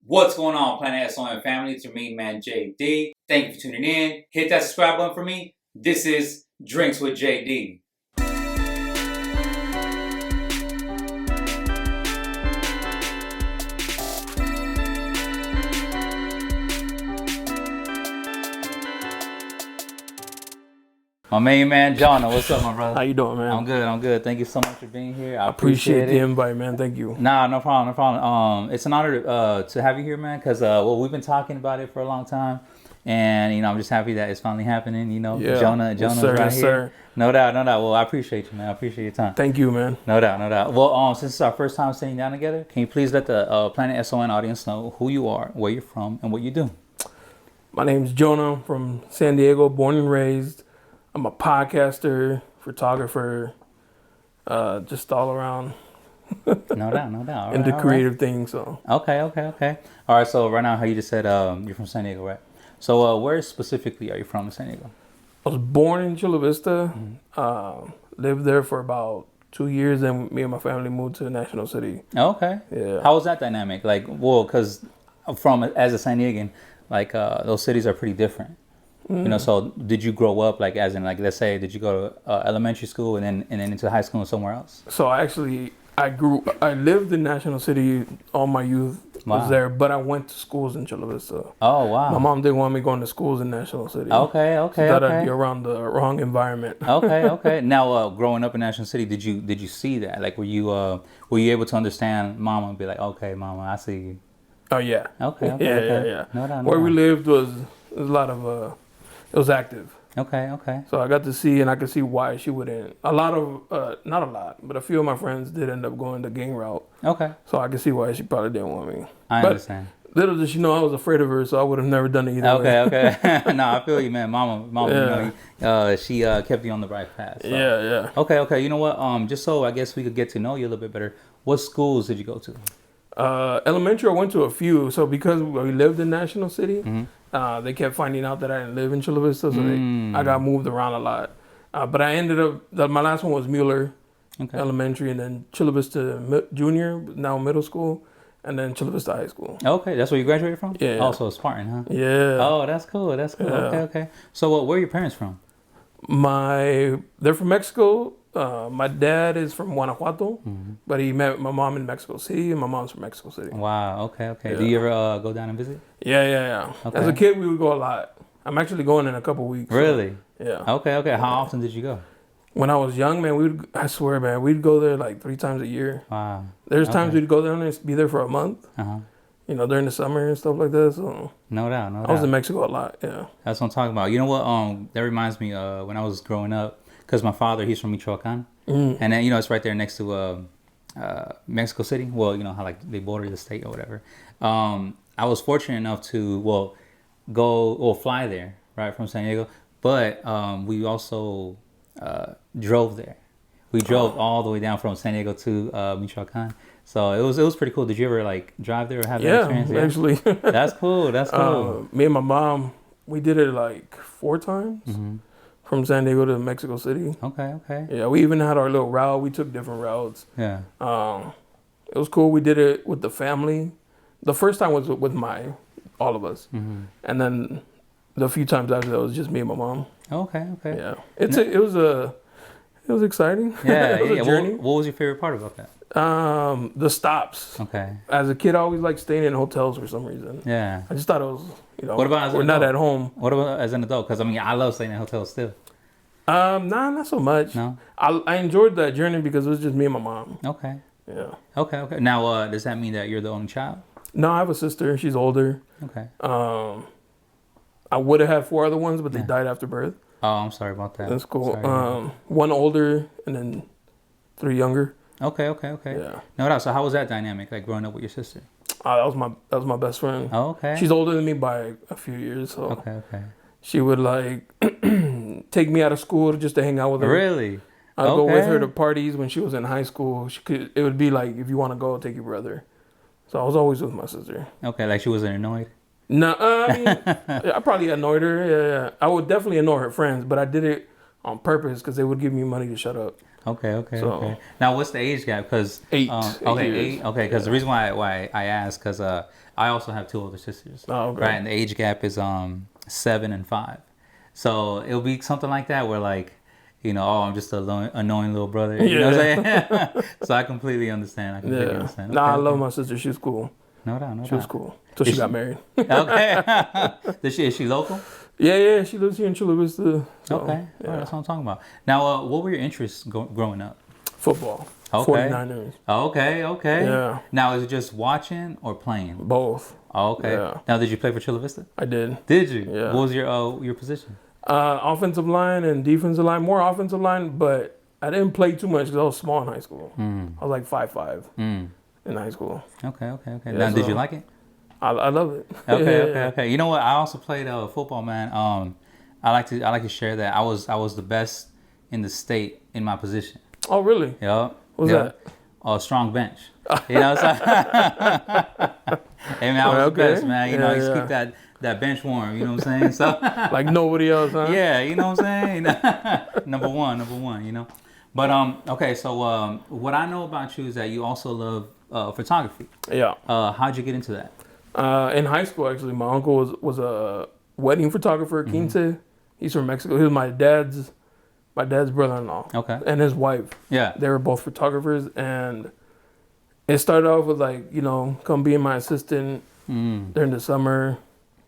What's going on, Planet S.O.N family? It's your Main Man JD. Thank you for tuning in. Hit that subscribe button for me. This is Drinks with JD. My main man Jona, what's up, my brother? How you doing, man? I'm good. Thank you so much for being here. I appreciate the invite, man. Thank you. Nah, no problem. It's an honor to have you here, man, because we've been talking about it for a long time, and I'm just happy that it's finally happening. Yeah. Jona's sir, right yes, here. Sir. No doubt. Well, I appreciate you, man. I appreciate your time. Thank you, man. No doubt. Well, since it's our first time sitting down together, can you please let the Planet S.O.N audience know who you are, where you're from, and what you do? My name's Jona. I'm from San Diego, born and raised. I'm a podcaster, photographer, just all around. No doubt. Into creative things. So. Okay. All right. So right now, how you just said you're from San Diego, right? So where specifically are you from in San Diego? I was born in Chula Vista. Lived there for about 2 years, and me and my family moved to National City. Okay. Yeah. How was that dynamic? Like, because as a San Diegan, those cities are pretty different. So did you grow up as in let's say, did you go to elementary school and then into high school and somewhere else? So I lived in National City all my youth. Wow. Was there, but I went to schools in Chula Vista. Oh, wow. My mom didn't want me going to schools in National City. Okay. She thought I'd be around the wrong environment. Okay. Now, growing up in National City, did you see that? Were you able to understand Mama and be like, okay, Mama, I see you? Oh, yeah. Okay. Yeah. No doubt. Where we lived was a lot of... it was active. Okay. So I got to see, and I could see why she wouldn't. Not a lot, but a few of my friends did end up going the gang route. Okay. So I could see why she probably didn't want me. I understand. Little did she know I was afraid of her, so I would have never done it either way. Okay. No, I feel you, man. Mama, Yeah. She kept you on the right path. So. Yeah. Okay. You know what? Just so I guess we could get to know you a little bit better. What schools did you go to? Elementary, I went to a few. So because we lived in National City, Mm-hmm. they kept finding out that I didn't live in Chula Vista, so I got moved around a lot. But I ended up, my last one was Mueller Elementary, and then Chula Vista Junior, now middle school, and then Chula Vista High School. Okay, that's where you graduated from? Yeah. Also Spartan, huh? Yeah. Oh, that's cool. Yeah. Okay. So where are your parents from? They're from Mexico. My dad is from Guanajuato, but he met my mom in Mexico City, and my mom's from Mexico City. Wow. Okay. Yeah. Do you ever go down and visit? Yeah. Okay. As a kid, we would go a lot. I'm actually going in a couple weeks. Really? So, yeah. Okay. How often did you go? When I was young, man, I swear, man, we'd go there 3 times a year. Wow. There's times we'd go down there and be there for a month. Uh-huh. During the summer and stuff like that. So No doubt. I was in Mexico a lot. Yeah. That's what I'm talking about. You know what? That reminds me. When I was growing up, because my father, he's from Michoacan, and then it's right there next to Mexico City. Well, how they border the state or whatever. I was fortunate enough to fly there right from San Diego, but we also drove there. We drove all the way down from San Diego to Michoacan. So it was pretty cool. Did you ever drive there or have that experience? Yeah, actually. That's cool. Me and my mom, we did it 4 times from San Diego to Mexico City. Okay. Yeah, we even had our little route. We took different routes. Yeah. It was cool. We did it with the family. The first time was with all of us, and then the few times after that was just me and my mom. Okay. Yeah, it was exciting. Yeah, it was a journey. What was your favorite part about that? The stops. Okay. As a kid, I always liked staying in hotels for some reason. Yeah. I just thought it was, What about as we're an not adult? at home. What about as an adult? Because I love staying in hotels still. Nah, not so much. No. I enjoyed that journey because it was just me and my mom. Okay. Yeah. Okay. Now, does that mean that you're the only child? No, I have a sister. She's older. Okay. I would have had 4 other ones, but they died after birth. Oh, I'm sorry about that. That's cool. 1 older and then 3 younger. Okay. Yeah. No doubt. So how was that dynamic, growing up with your sister? That was my best friend. Oh, okay. She's older than me by a few years, so Okay. she would take me out of school just to hang out with her. Really? I'd go with her to parties when she was in high school. It would be if you want to go, take your brother. So I was always with my sister. Okay, she wasn't annoyed? No, I probably annoyed her. Yeah. I would definitely annoy her friends, but I did it on purpose because they would give me money to shut up. Okay. Now, what's the age gap? Because 8. Eight. Okay, because the reason why I asked, because I also have 2 older sisters. Oh, okay. Right, and the age gap is 7 and 5. So it'll be something like that where like, you know, I'm just an annoying little brother. You know what I'm saying? So I completely understand. Okay, I love my sister. She was cool. No doubt. She was cool. So she got married. Okay. Is she local? Yeah. She lives here in Chula Vista. So, okay. Yeah. That's what I'm talking about. Now, what were your interests growing up? Football. Okay. 49ers. Okay. Yeah. Now, is it just watching or playing? Both. Okay. Yeah. Now, did you play for Chula Vista? I did. Did you? Yeah. What was your position? Offensive line and defensive line. More offensive line, but I didn't play too much because I was small in high school. I was like 5'5" in high school. Okay. Yeah, Now, did you like it? I love it. Okay. You know what? I also played football, man. I like to share that I was the best in the state in my position. Oh, really? Yeah. What's that? Strong bench. You know, so hey man, I was the best, man. You know, I used to keep that bench warm. You know what I'm saying? So like nobody else, huh? Yeah, you know what I'm saying? Number one. You know, but okay. So what I know about you is that you also love photography. Yeah. How'd you get into that? In high school, actually, my uncle was a wedding photographer. Quinte. He's from Mexico. He was my dad's brother-in-law. Okay. And his wife. Yeah. They were both photographers, and it started off with like, you know, come being my assistant during the summer,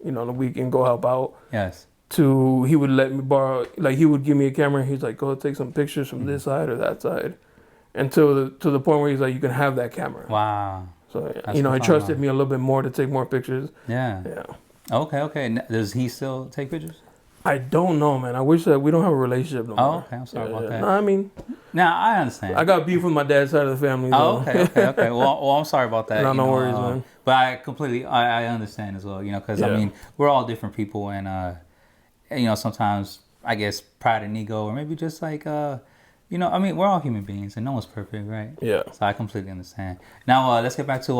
you know, the weekend, go help out. Yes. To he would let me borrow, like he would give me a camera. He's like, go take some pictures from this side or that side, and to the point where he's like, you can have that camera. Wow. So you know, he trusted me a little bit more to take more pictures. Yeah. Yeah. Okay. Does he still take pictures? I don't know, man. I wish that we don't have a relationship no more. Oh, okay. I'm sorry about that. No, I mean, now I understand. I got beef with my dad's side of the family. Oh, okay. Well, I'm sorry about that. No worries, man. But I completely, I understand as well. You know, because I mean, we're all different people, and you know, sometimes I guess pride and ego, or maybe just like you know, I mean, we're all human beings, and no one's perfect, right? Yeah. So I completely understand. Now let's get back to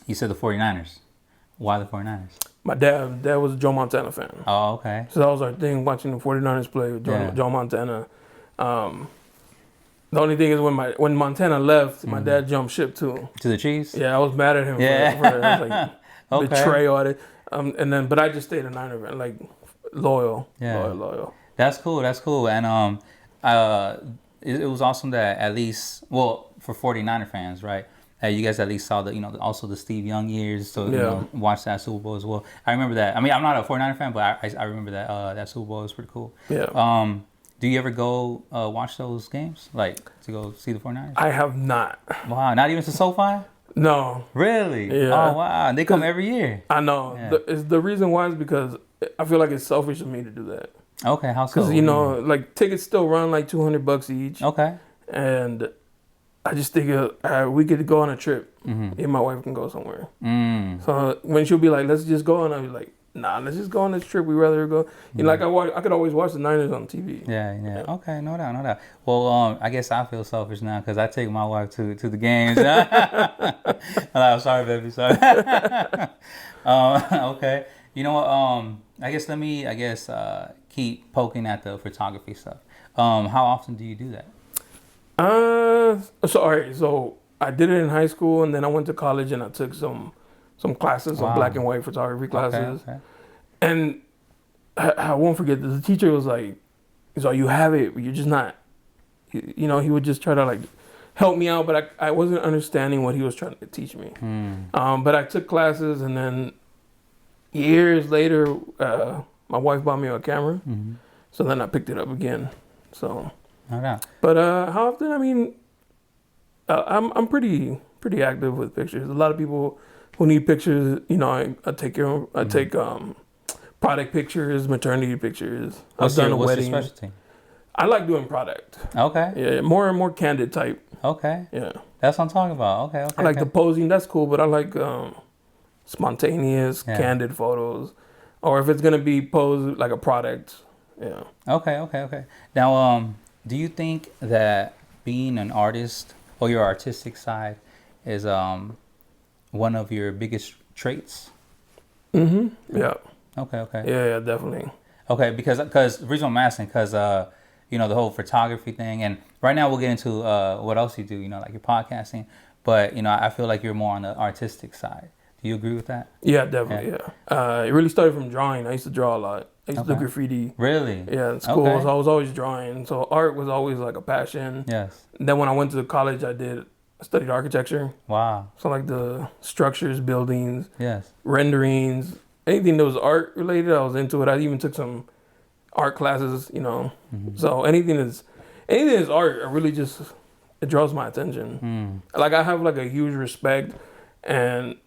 you said the 49ers. Why the 49ers? My dad was a Joe Montana fan. Oh, okay. So that was our thing, watching the 49ers play with Joe Montana. The only thing is when Montana left, my dad jumped ship too. To the Chiefs? Yeah, I was mad at him for that. I was like, betrayal at it. But I just stayed a Niner fan, like loyal. Yeah. Loyal. That's cool. And it was awesome that at least, well, for 49er fans, right? You guys at least saw the, you know, also the Steve Young years, so you know, watched that Super Bowl as well. I remember that. I mean, I'm not a 49er fan, but I remember that that Super Bowl was pretty cool. Yeah. Do you ever go watch those games, like to go see the 49ers? I have not. Wow, not even to SoFi? No. Really? Yeah. Oh wow, they come every year. I know. Yeah. The reason why is because I feel like it's selfish of me to do that. Okay, how so? Because you know, like tickets still run like $200 each. Okay. And I just think we could go on a trip. Me and my wife can go somewhere. So when she'll be like, let's just go, and I'll be like, nah, let's just go on this trip. We rather go. You know, like I could always watch the Niners on TV. Yeah. Okay, no doubt. Well, I guess I feel selfish now because I take my wife to the games. I'm sorry, baby. Sorry. Okay. You know what? I guess keep poking at the photography stuff. How often do you do that? So I did it in high school, and then I went to college and I took some classes, some black and white photography classes. Okay. And I won't forget, the teacher was like, so you have it, but you're just not, you know, he would just try to like help me out, but I wasn't understanding what he was trying to teach me. But I took classes, and then years later, my wife bought me a camera. So then I picked it up again. So. No doubt. But how often? I mean, I'm pretty active with pictures. A lot of people who need pictures, you know, I take product pictures, maternity pictures. What's your specialty? I like doing product. Okay. Yeah, more and more candid type. Okay. Yeah. That's what I'm talking about. Okay. I like the posing. That's cool, but I like spontaneous, candid photos, or if it's gonna be posed like a product. Yeah. Okay. Now, do you think that being an artist or your artistic side is one of your biggest traits? Yeah. Okay. Yeah, definitely. Okay, because the reason I'm asking, because you know, the whole photography thing, and right now we'll get into what else you do. You know, like your podcasting, but you know, I feel like you're more on the artistic side. Do you agree with that? Yeah, definitely. Yeah. It really started from drawing. I used to draw a lot. I used to do graffiti. Really? Yeah, in school, Okay. so I was always drawing. So art was always like a passion. Yes. And then when I went to college, I studied architecture. Wow. So like the structures, buildings, Yes. renderings, anything that was art related, I was into it. I even took some art classes, you know. Mm-hmm. So anything that's art, I really just it draws my attention. Like I have like a huge respect and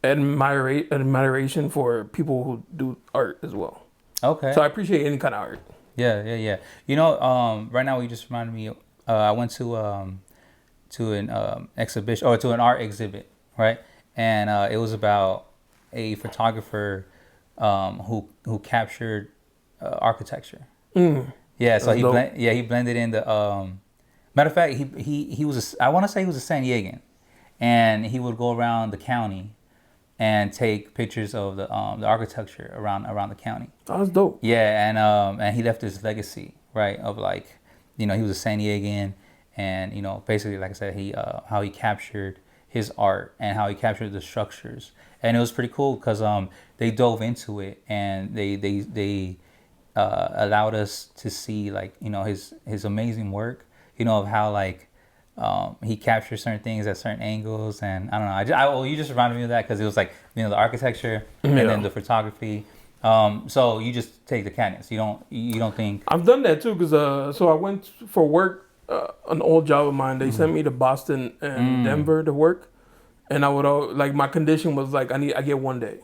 admiration for people who do art as well. Okay. So I appreciate any kind of art. Yeah. You know, right now you just reminded me. I went to an exhibition or to an art exhibit, right? And it was about a photographer who captured architecture. Yeah, so he blended in the matter of fact he was I want to say he was a San Diegan, and he would go around the county and take pictures of the architecture around the county. Oh, that's dope. Yeah, and he left his legacy, right, of like, you know, he was a San Diegan, and you know, basically, like I said, he how he captured his art and how he captured the structures, and it was pretty cool because they dove into it and they allowed us to see, like, you know, his amazing work, you know, of how like he captured certain things at certain angles, and I don't know. You just reminded me of that because it was like, you know, the architecture and then the photography. So you just take the canyons. You don't think I've done that too because so I went for work. An old job of mine. They sent me to Boston and Denver to work, and I would like my condition was like I get 1 day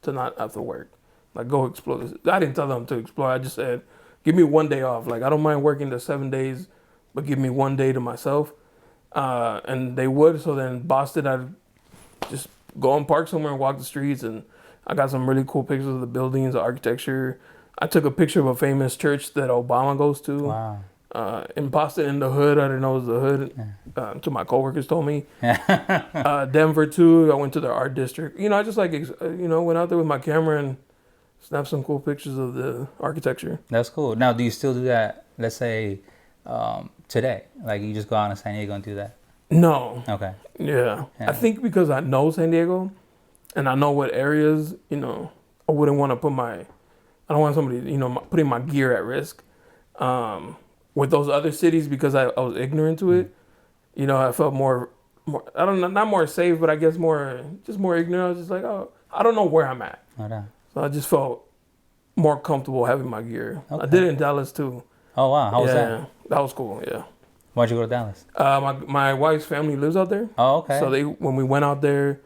to not have to work. Like go explore this. I didn't tell them to explore. I just said give me 1 day off. Like I don't mind working the 7 days, but give me 1 day to myself. And they would. So then Boston, I'd just go and park somewhere and walk the streets. And I got some really cool pictures of the buildings, the architecture. I took a picture of a famous church that Obama goes to. wow. In Boston, in the hood. I didn't know it was the hood. To my coworkers told me. Denver too. I went to the art district. You know, I just like went out there with my camera and snapped some cool pictures of the architecture. That's cool. Now, do you still do that? Let's say today, like you just go out to San Diego and do that? No. Okay. Yeah. I think because I know San Diego, and I know what areas, you know, I wouldn't want to I don't want somebody, you know, putting my gear at risk. With those other cities, because I was ignorant to it, you know, I felt more, I don't know, not more safe, but I guess more ignorant. I was just like, oh, I don't know where I'm at. Okay. So I just felt more comfortable having my gear. Okay. I did it in Dallas too. Oh, wow. How was that? That was cool, yeah. Why'd you go to Dallas? My wife's family lives out there. Oh, okay. So when we went out there,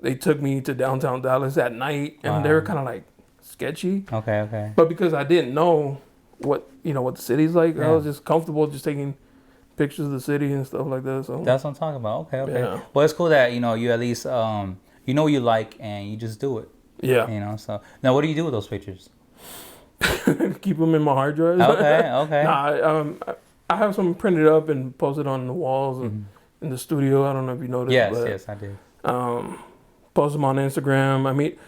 they took me to downtown Dallas at night, and they were kind of like sketchy. Okay. But because I didn't know what the city's like, I was just comfortable just taking pictures of the city and stuff like that. So that's what I'm talking about. Okay. Yeah. Well, it's cool that, you know, you at least you know what you like and you just do it. Yeah. You know. So now, what do you do with those pictures? Keep them in my hard drive. Okay. Nah, I have some printed up and posted on the walls in the studio. I don't know if you noticed. Yes, I did. Post them on Instagram. I mean,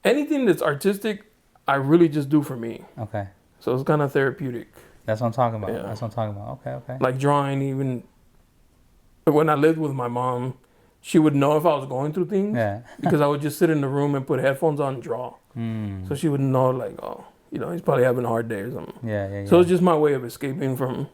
anything that's artistic, I really just do for me. Okay. So it's kind of therapeutic. That's what I'm talking about. Yeah. That's what I'm talking about. Okay. Like drawing, even when I lived with my mom, she would know if I was going through things. Yeah. Because I would just sit in the room and put headphones on and draw. So she would know, like, oh, you know, he's probably having a hard day or something. Yeah. So it's just my way of escaping from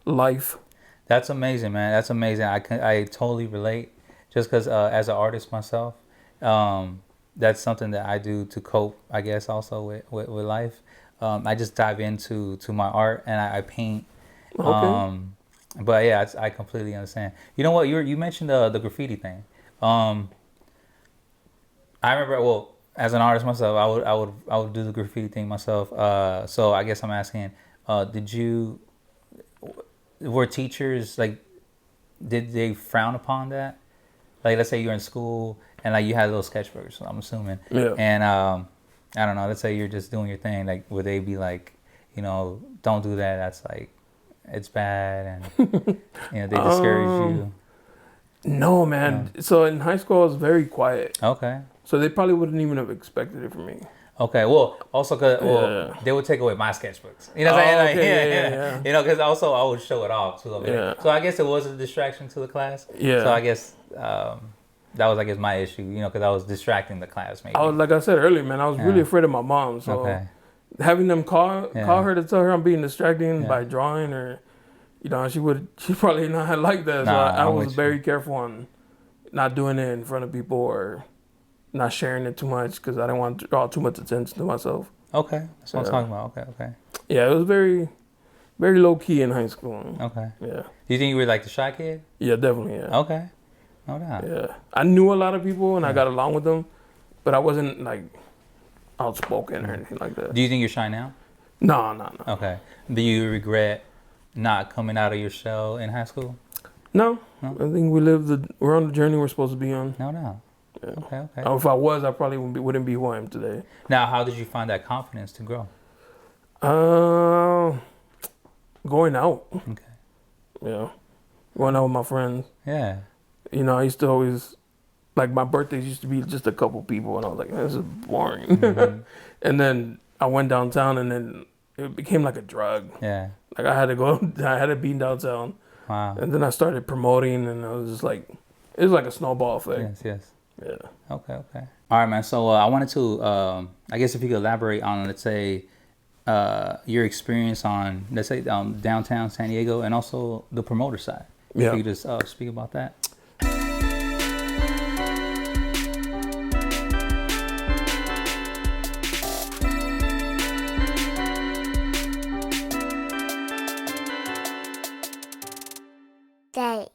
life. That's amazing, man. That's amazing. I totally relate. Just because as an artist myself, that's something that I do to cope, I guess, also with life. I just dive into my art and I paint. Okay. But yeah, I completely understand. You know what? You mentioned the graffiti thing. I remember. Well, as an artist myself, I would do the graffiti thing myself. So I guess I'm asking, were teachers like, did they frown upon that? Like, let's say you're in school and like you had little sketchbooks, I'm assuming. Yeah. And I don't know, let's say you're just doing your thing, like would they be like, you know, don't do that, that's like, it's bad, and you know, they discourage you? No, man. So in high school I was very quiet. Okay. So they probably wouldn't even have expected it from me. Okay, well, also because they would take away my sketchbooks. You know what I'm saying? Like, yeah. You know, because also I would show it off too. So I guess it was a distraction to the class. Yeah. So I guess that was, I guess, my issue. You know, because I was distracting the class. Maybe. Like I said earlier, man, I was really afraid of my mom. So having them call her to tell her I'm being distracting by drawing, or you know, she probably not like that. So I was very careful on not doing it in front of people or not sharing it too much because I didn't want to draw too much attention to myself. Okay, that's what I'm talking about. Okay. Yeah, it was very, very low key in high school. Okay. Yeah. Do you think you were like the shy kid? Yeah, definitely. Yeah. Okay. No doubt. Yeah, I knew a lot of people and I got along with them, but I wasn't like outspoken or anything like that. Do you think you're shy now? No. Okay. Do you regret not coming out of your shell in high school? No. I think we're on the journey we're supposed to be on. No doubt. Yeah. Okay. If I was, I probably wouldn't be who I am today. Now, how did you find that confidence to grow? Going out. Okay. Yeah. Going out with my friends. Yeah. You know, I used to always, like, my birthdays used to be just a couple people, and I was like, this is boring. Mm-hmm. And then I went downtown, and then it became like a drug. Yeah. Like, I had to be downtown. Wow. And then I started promoting, and I was just like, it was like a snowball effect. Yes. Yeah. Okay. All right, man. So I wanted to, I guess if you could elaborate on, let's say, your experience on, let's say, downtown San Diego, and also the promoter side. Yeah. If you could just speak about that. Day.